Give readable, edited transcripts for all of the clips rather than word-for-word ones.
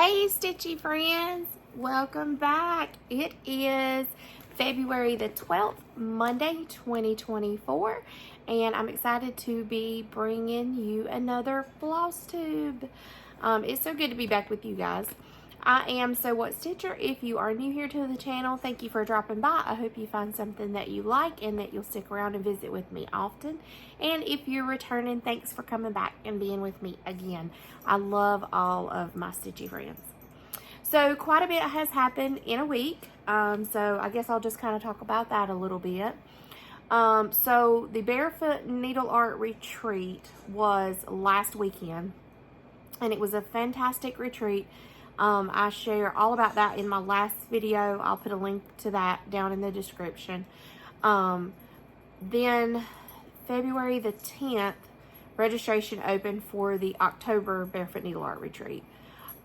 Hey Stitchy friends, welcome back. It is February the 12th, Monday 2024, and I'm excited to be bringing you another Flosstube. It's so good to be back with you guys. I am So What Stitcher. If you are new here to the channel, thank you for dropping by. I hope you find something that you like and that you'll stick around and visit with me often. And if you're returning, thanks for coming back and being with me again. I love all of my Stitchy friends. So quite a bit has happened in a week. So I guess I'll just kind of talk about that a little bit. So the Barefoot Needle Art Retreat was last weekend, and it was a fantastic retreat. I share all about that in my last video. I'll put a link to that down in the description. Then February the 10th, registration opened for the October Barefoot Needle Art Retreat.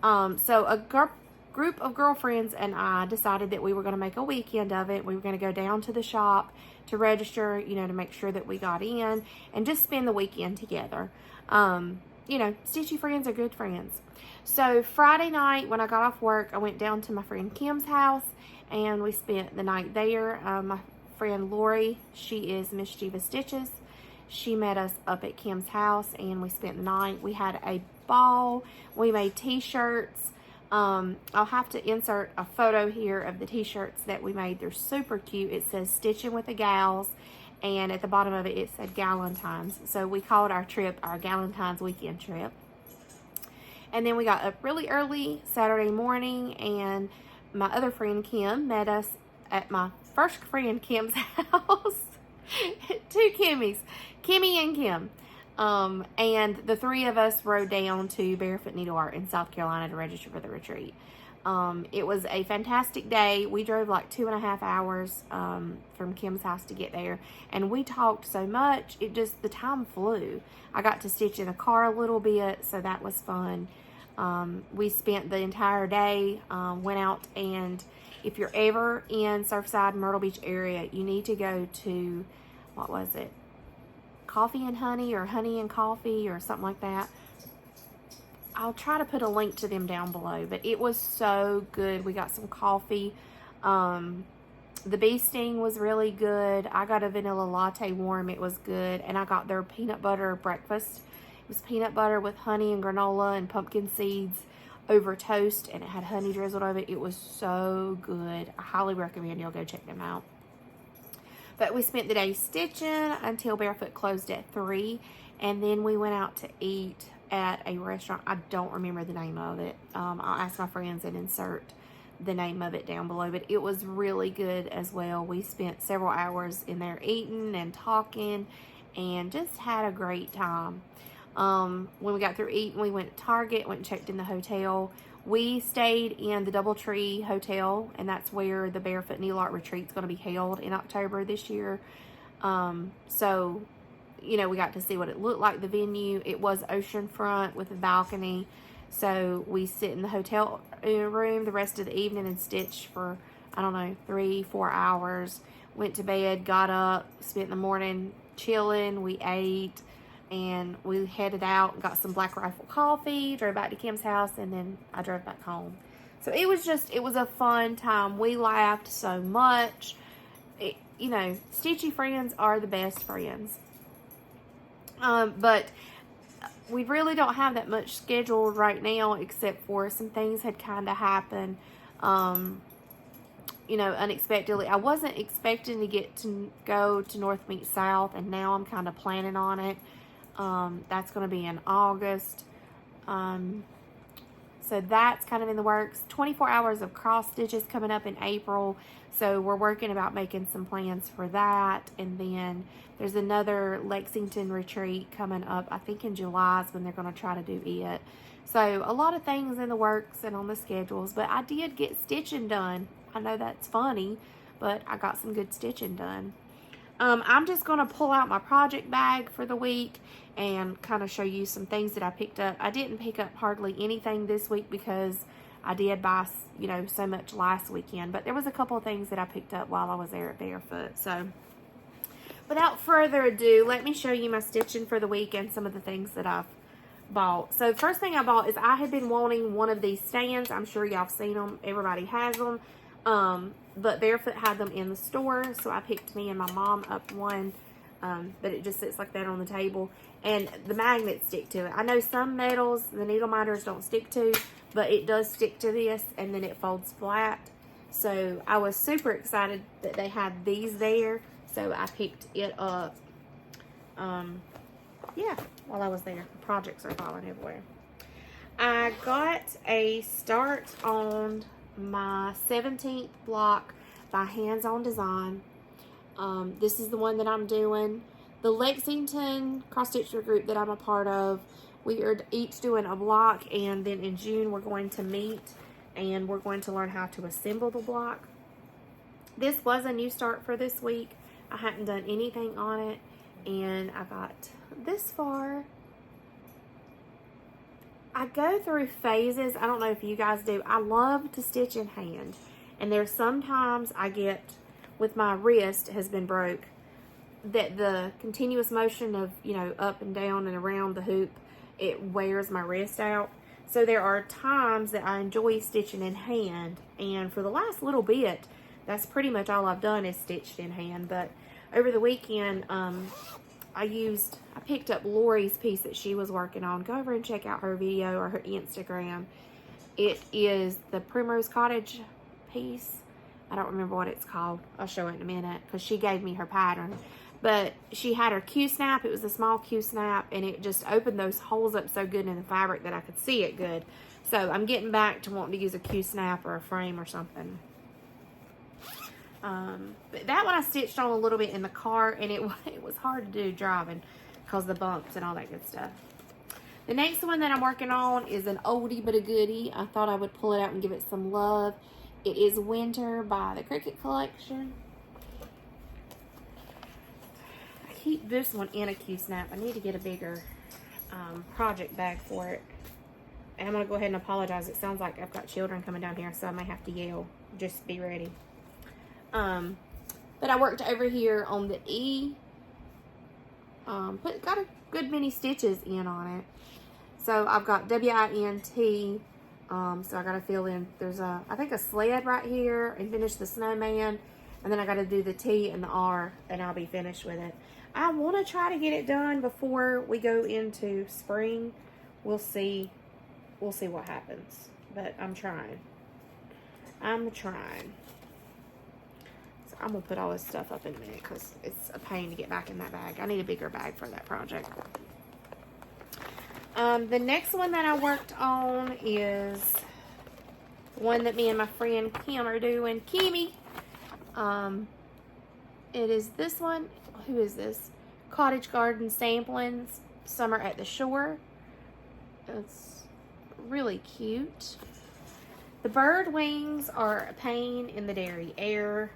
So a group of girlfriends and I decided that we were going to make a weekend of it. We were going to go down to the shop to register, to make sure that we got in and just spend the weekend together. Stitchy friends are good friends. So Friday night when I got off work, I went down to my friend Kim's house and we spent the night there. My friend Lori, she is Mischievous Stitches. She met us up at Kim's house and we spent the night. We had a ball. We made t-shirts. I'll have to insert a photo here of the t-shirts that we made. They're super cute. It says Stitching with the Gals, and at the bottom of it, it said Galentine's. So we called our trip our Galentine's weekend trip. And then we got up really early Saturday morning, and my other friend Kim met us at my first friend Kim's house. Two Kimmys, Kimmy and Kim. And the three of us rode down to Barefoot Needle Art in South Carolina to register for the retreat. It was a fantastic day. We drove like 2.5 hours from Kim's house to get there, and we talked so much, the time flew. I got to stitch in the car a little bit, so that was fun. We spent the entire day, went out, and if you're ever in Surfside, Myrtle Beach area, you need to go to, what was it? Coffee and Honey or Honey and Coffee or something like that. I'll try to put a link to them down below, but it was so good. We got some coffee. The bee sting was really good. I got a vanilla latte warm. It was good. And I got their peanut butter breakfast. It was peanut butter with honey and granola and pumpkin seeds over toast, and it had honey drizzled over it. It was so good. I highly recommend y'all go check them out. But we spent the day stitching until Barefoot closed at 3, and then we went out to eat at a restaurant. I don't remember the name of it. I'll ask my friends and insert the name of it down below, but it was really good as well. We spent several hours in there eating and talking and just had a great time. When we got through eating, we went to Target, went and checked in the hotel. We stayed in the DoubleTree Hotel, and that's where the Barefoot Needle Art Retreat is going to be held in October this year. So, we got to see what it looked like, the venue. It was oceanfront with a balcony. So we sit in the hotel room the rest of the evening and stitch for, 3-4 hours. Went to bed, got up, spent the morning chilling. We ate, and we headed out, got some Black Rifle coffee, drove back to Kim's house, and then I drove back home. So it was a fun time. We laughed so much. Stitchy friends are the best friends. But we really don't have that much scheduled right now, except for some things had kind of happened, unexpectedly. I wasn't expecting to get to go to North Meet South, and now I'm kind of planning on it. That's going to be in August. So that's kind of in the works. 24 hours of cross stitches coming up in April. So we're working about making some plans for that. And then there's another Lexington retreat coming up, I think in July is when they're going to try to do it. So a lot of things in the works and on the schedules, but I did get stitching done. I know that's funny, but I got some good stitching done. I'm just going to pull out my project bag for the week and kind of show you some things that I picked up. I didn't pick up hardly anything this week because I did buy, so much last weekend. But there was a couple of things that I picked up while I was there at Barefoot. So without further ado, let me show you my stitching for the week and some of the things that I've bought. So first thing I bought is I had been wanting one of these stands. I'm sure y'all have seen them. Everybody has them. But Barefoot had them in the store. So I picked me and my mom up one. But it just sits like that on the table. And the magnets stick to it. I know some metals, the needle minders don't stick to. But it does stick to this. And then it folds flat. So I was super excited that they had these there. So I picked it up. Yeah, while I was there. The projects are falling everywhere. I got a start on my 17th block by Hands On Design. This is the one that I'm doing. The Lexington cross stitcher group that I'm a part of, we are each doing a block, and then in June we're going to meet and we're going to learn how to assemble the block. This was a new start for this week. I hadn't done anything on it, and I got this far. I go through phases. I don't know if you guys do. I love to stitch in hand, and there's sometimes I get, with my wrist has been broke, that the continuous motion of, you know, up and down and around the hoop, it wears my wrist out. So there are times that I enjoy stitching in hand, and for the last little bit, that's pretty much all I've done is stitched in hand. But over the weekend, I picked up Lori's piece that she was working on. Go over and check out her video or her Instagram. It is the Primrose Cottage piece. I don't remember what it's called. I'll show it in a minute because she gave me her pattern. But she had her Q-snap. It was a small Q-snap, and it just opened those holes up so good in the fabric that I could see it good. So I'm getting back to wanting to use a Q-snap or a frame or something. But that one I stitched on a little bit in the car, and it was hard to do driving because of the bumps and all that good stuff. The next one that I'm working on is an oldie but a goodie. I thought I would pull it out and give it some love. It is Winter by the Cricket Collection. I keep this one in a Q-snap. I need to get a bigger project bag for it. And I'm going to go ahead and apologize. It sounds like I've got children coming down here, so I may have to yell. Just be ready. But I worked over here on the E. Got a good many stitches in on it. So I've got W-I-N-T. So I got to fill in. There's I think a sled right here and finish the snowman. And then I got to do the T and the R, and I'll be finished with it. I want to try to get it done before we go into spring. We'll see. We'll see what happens. But I'm trying. So I'm going to put all this stuff up in a minute because it's a pain to get back in that bag. I need a bigger bag for that project. The next one that I worked on is one that me and my friend Kim are doing. Kimmy. It is this one. Who is this? Cottage Garden Samplings, Summer at the Shore. It's really cute. The bird wings are a pain in the derriere.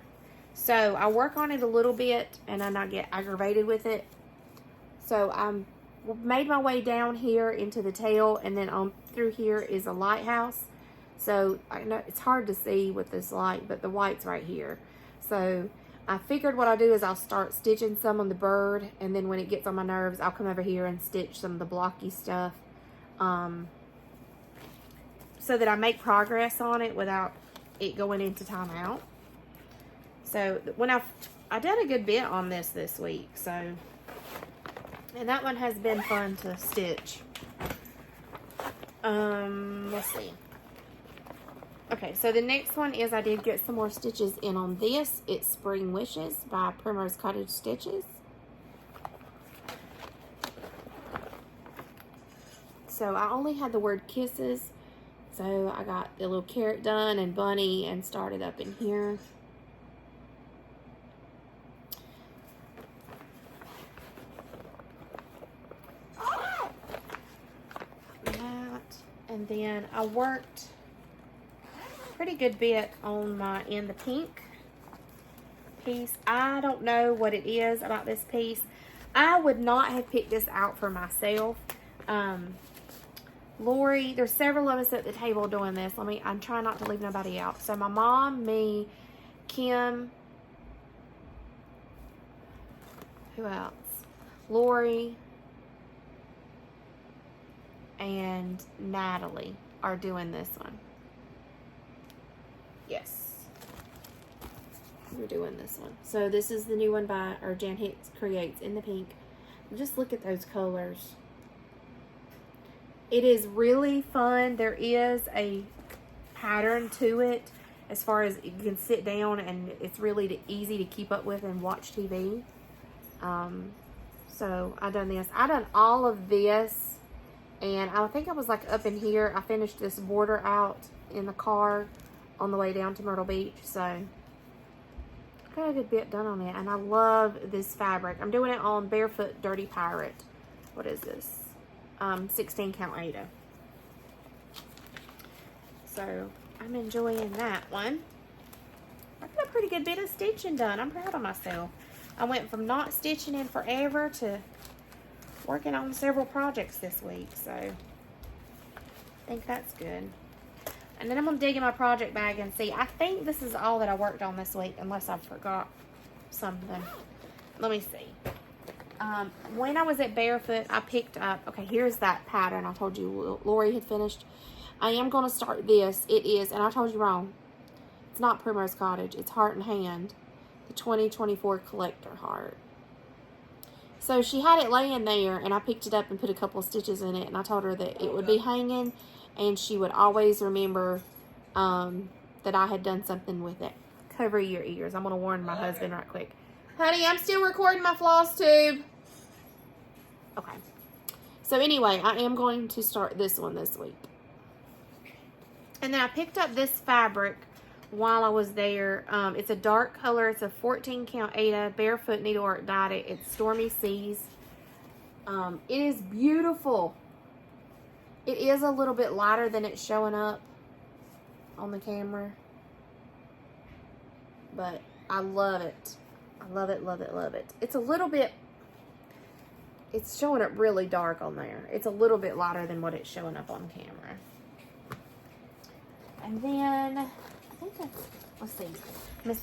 So I work on it a little bit and I not get aggravated with it. So I'm made my way down here into the tail, and then on through here is a lighthouse. So I know it's hard to see with this light, but the white's right here. So I figured what I'll do is I'll start stitching some on the bird, and then when it gets on my nerves, I'll come over here and stitch some of the blocky stuff, so that I make progress on it without it going into timeout. So when I did a good bit on this week, so. And that one has been fun to stitch. Let's see. Okay, so the next one is I did get some more stitches in on this. It's Spring Wishes by Primrose Cottage Stitches. So I only had the word kisses. So I got the little carrot done and bunny and started up in here. And then I worked a pretty good bit on my In the Pink piece. I don't know what it is about this piece. I would not have picked this out for myself. Lori, there's several of us at the table doing this. I'm trying not to leave nobody out. So my mom, me, Kim, who else? Lori, and Natalie are doing this one. Yes. We're doing this one. So this is the new one by, or Jan Hicks Creates in the pink. Just look at those colors. It is really fun. There is a pattern to it as far as you can sit down and it's really easy to keep up with and watch TV. So I done this. I done all of this, and I think I was like up in here. I finished this border out in the car on the way down to Myrtle Beach. So got a good bit done on it, and I love this fabric. I'm doing it on Barefoot Dirty Pirate. What is this? 16 count Aida. So I'm enjoying that one. I got a pretty good bit of stitching done. I'm proud of myself. I went from not stitching in forever to working on several projects this week, so I think that's good. And then I'm going to dig in my project bag and see. I think this is all that I worked on this week, unless I forgot something. Let me see. When I was at Barefoot, I picked up, okay, here's that pattern I told you Lori had finished. I am going to start this. It is, and I told you wrong, it's not Primrose Cottage, it's Heart and Hand, the 2024 Collector Heart. So she had it laying there, and I picked it up and put a couple of stitches in it, and I told her that it would be hanging, and she would always remember that I had done something with it. Cover your ears. I'm going to warn my husband right quick. Honey, I'm still recording my Flosstube. Okay. So anyway, I am going to start this one this week. And then I picked up this fabric while I was there. It's a dark color. It's a 14 count Aida Barefoot Needlework dyed it. It's Stormy Seas. It is beautiful. It is a little bit lighter than it's showing up on the camera. But I love it. I love it, love it, love it. It's a little bit, it's showing up really dark on there. It's a little bit lighter than what it's showing up on camera. And then, I think that's, let's see, Miss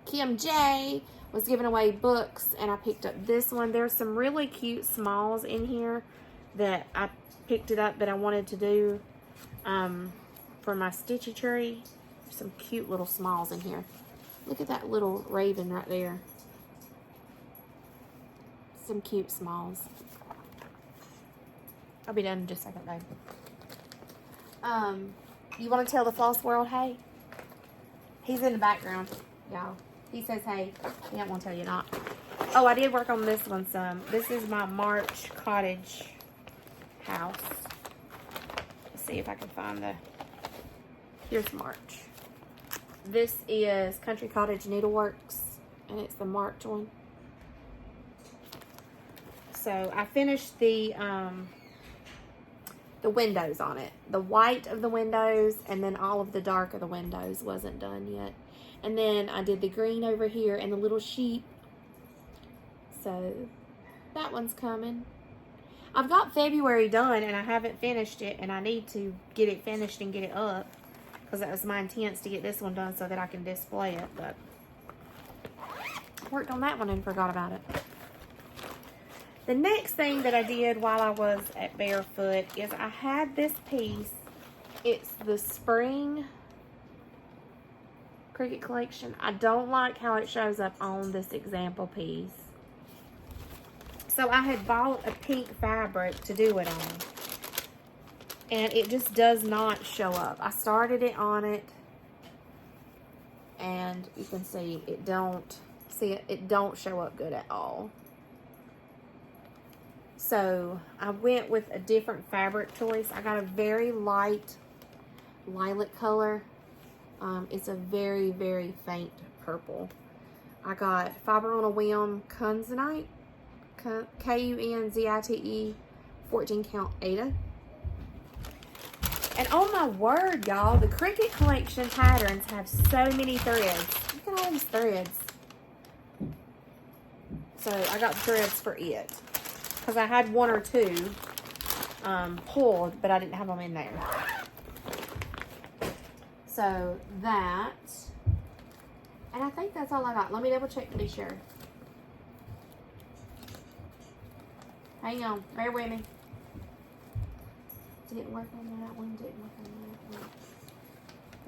Kim J was giving away books, and I picked up this one. There's some really cute smalls in here that I picked it up that I wanted to do for my stitchy tree. Some cute little smalls in here. Look at that little raven right there. Some cute smalls. I'll be done in just a second, babe. You want to tell the Floss World hey? He's in the background, y'all. He says hey. He don't want to tell you not. Oh, I did work on this one some. This is my March cottage house. Let's see if I can find the... Here's March. This is Country Cottage Needleworks, and it's the March one. So I finished the windows on it. The white of the windows, and then all of the dark of the windows wasn't done yet. And then I did the green over here and the little sheep. So that one's coming. I've got February done, and I haven't finished it, and I need to get it finished and get it up, because that was my intent to get this one done so that I can display it. But I worked on that one and forgot about it. The next thing that I did while I was at Barefoot is I had this piece. It's the Spring Cricket Collection. I don't like how it shows up on this example piece. So I had bought a pink fabric to do it on, and it just does not show up. I started it on it, and you can see it don't show up good at all. So I went with a different fabric choice. I got a very light lilac color. It's a very, very faint purple. I got Fiber on a Whim Kunzite, Kunzite 14 count Aida. And oh my word, y'all, the Cricket Collection patterns have so many threads. Look at all these threads. So I got threads for it, because I had one or two pulled, but I didn't have them in there. So that, and I think that's all I got. Let me double check to be sure. Hang on, bear with me. Didn't work on that one. Didn't work on that one.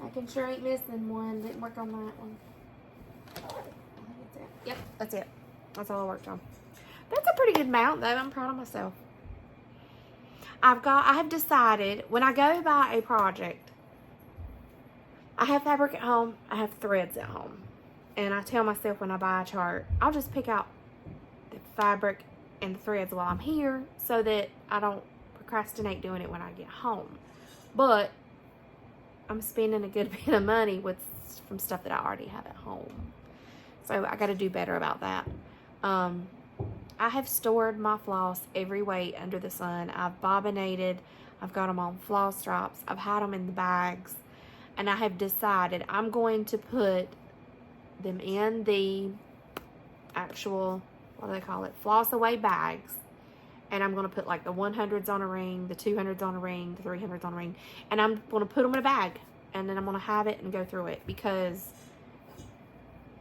Making sure I ain't missing one. Didn't work on that one. I think that's it. Yep, that's it. That's all I worked on. That's a pretty good mount, though. I'm proud of myself. I have decided when I go buy a project, I have fabric at home, I have threads at home. And I tell myself when I buy a chart, I'll just pick out the fabric and the threads while I'm here so that I don't procrastinate doing it when I get home. But I'm spending a good bit of money from stuff that I already have at home. So I got to do better about that. I have stored my floss every way under the sun. I've bobbinated. I've got them on Flosstrubes. I've had them in the bags. And I have decided I'm going to put them in the actual, what do they call it, floss away bags. And I'm going to put like the 100s on a ring, the 200s on a ring, the 300s on a ring. And I'm going to put them in a bag. And then I'm going to have it and go through it. Because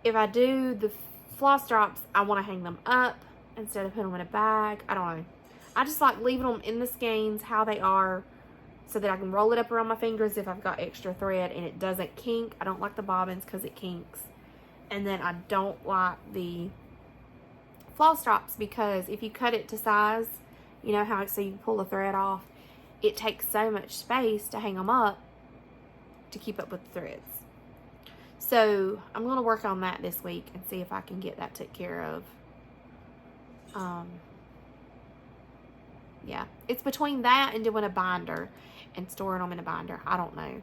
if I do the Flosstrubes, I want to hang them up instead of putting them in a bag. I don't know. I just like leaving them in the skeins how they are so that I can roll it up around my fingers if I've got extra thread and it doesn't kink. I don't like the bobbins because it kinks. And then I don't like the Flosstrubes because if you cut it to size, you know how so you can pull the thread off, it takes so much space to hang them up to keep up with the threads. So I'm going to work on that this week and see if I can get that taken care of. Yeah, it's between that and doing a binder and storing them in a binder. I don't know.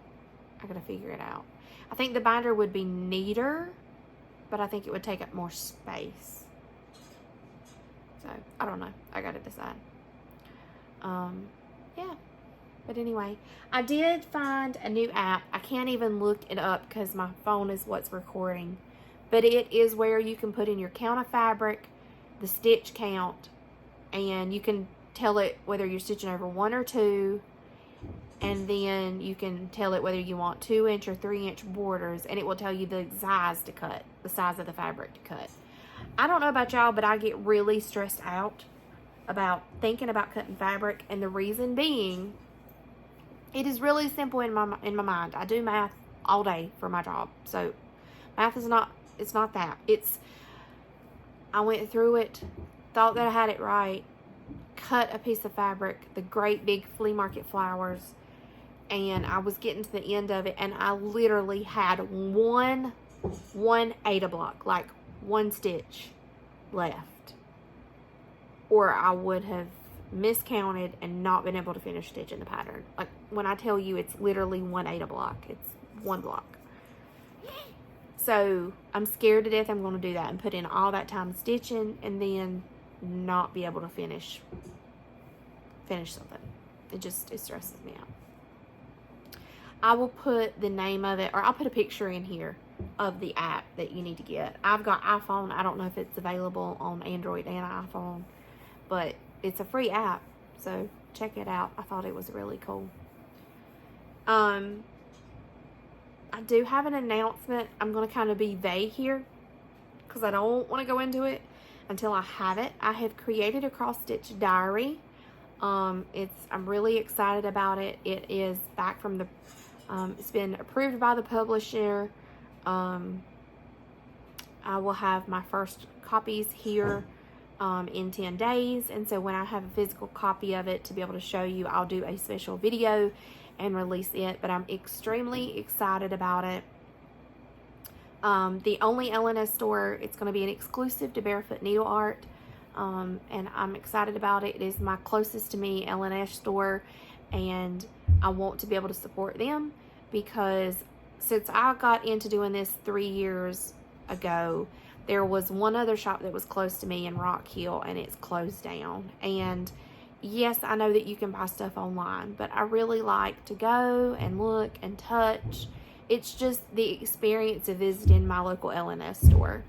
I got to figure it out. I think the binder would be neater, but I think it would take up more space. So I don't know. I got to decide. Yeah. But anyway, I did find a new app. I can't even look it up because my phone is what's recording. But it is where you can put in your count of fabric, the stitch count, and you can tell it whether you're stitching over 1 or 2. And then you can tell it whether you want 2-inch or 3-inch borders. And it will tell you the size to cut, the size of the fabric to cut. I don't know about y'all, but I get really stressed out about thinking about cutting fabric. And the reason being, it is really simple in my mind. I do math all day for my job. So math is not, it's not that. It's, I went through it, thought that I had it right, cut a piece of fabric, the great big flea market flowers, and I was getting to the end of it, and I literally had one Ada block, like 1 stitch left, or I would have miscounted and not been able to finish stitching the pattern. Like when I tell you it's literally 1 Ada block, it's 1 block. So I'm scared to death I'm going to do that and put in all that time stitching and then not be able to finish something. It stresses me out. I will put the name of it, or I'll put a picture in here of the app that you need to get. I've got iPhone. I don't know if it's available on Android and iPhone, but it's a free app, so check it out. I thought it was really cool. I do have an announcement. I'm going to kind of be vague here because I don't want to go into it until I have it. I have created a cross stitch diary. I'm really excited about it. It is back from the it's been approved by the publisher. I will have my first copies here in 10 days, and so when I have a physical copy of it to be able to show you, I'll do a special video and release it. But I'm extremely excited about it. The only LNS store, it's going to be an exclusive to Barefoot Needle Art, and I'm excited about it. It is my closest to me LNS store, and I want to be able to support them because since I got into doing this 3 years ago, there was one other shop that was close to me in Rock Hill, and it's closed down. And yes, I know that you can buy stuff online, but I really like to go and look and touch. It's just the experience of visiting my local LNS store.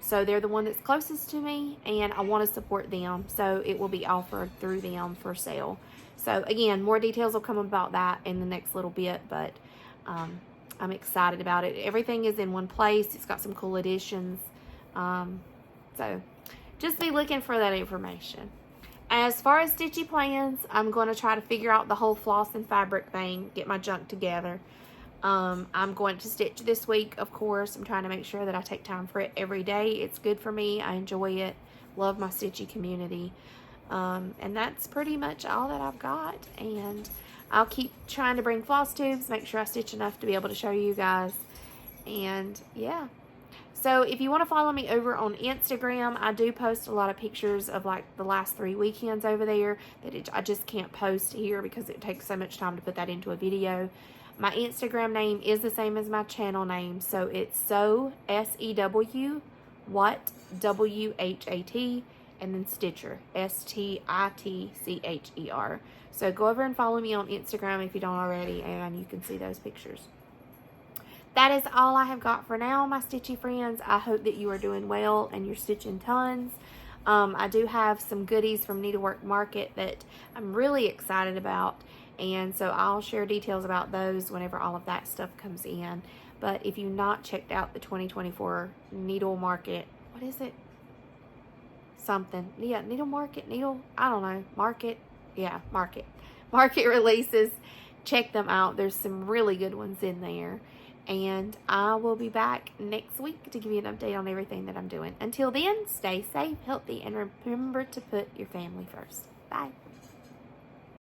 So they're the one that's closest to me, and I want to support them. So it will be offered through them for sale. So again, more details will come about that in the next little bit, but I'm excited about it. Everything is in one place. It's got some cool additions. So just be looking for that information. As far as stitchy plans, I'm going to try to figure out the whole floss and fabric thing, get my junk together. I'm going to stitch this week, of course. I'm trying to make sure that I take time for it every day. It's good for me. I enjoy it. Love my stitchy community. And that's pretty much all that I've got. And I'll keep trying to bring floss tubes, make sure I stitch enough to be able to show you guys. And yeah. So if you want to follow me over on Instagram, I do post a lot of pictures of like the last 3 weekends over there that I just can't post here because it takes so much time to put that into a video. My Instagram name is the same as my channel name, so it's Sew, S-E-W, What, W-H-A-T, and then Stitcher, S-T-I-T-C-H-E-R. So go over and follow me on Instagram if you don't already, and you can see those pictures. That is all I have got for now, my stitchy friends. I hope that you are doing well and you're stitching tons. I do have some goodies from Needlework Market that I'm really excited about, and so I'll share details about those whenever all of that stuff comes in. But if you've not checked out the 2024 Needle Market, what is it? Something. Yeah, Needle Market, I don't know, Market. Yeah, Market releases. Check them out. There's some really good ones in there. And I will be back next week to give you an update on everything that I'm doing. Until then, stay safe, healthy, and remember to put your family first. Bye.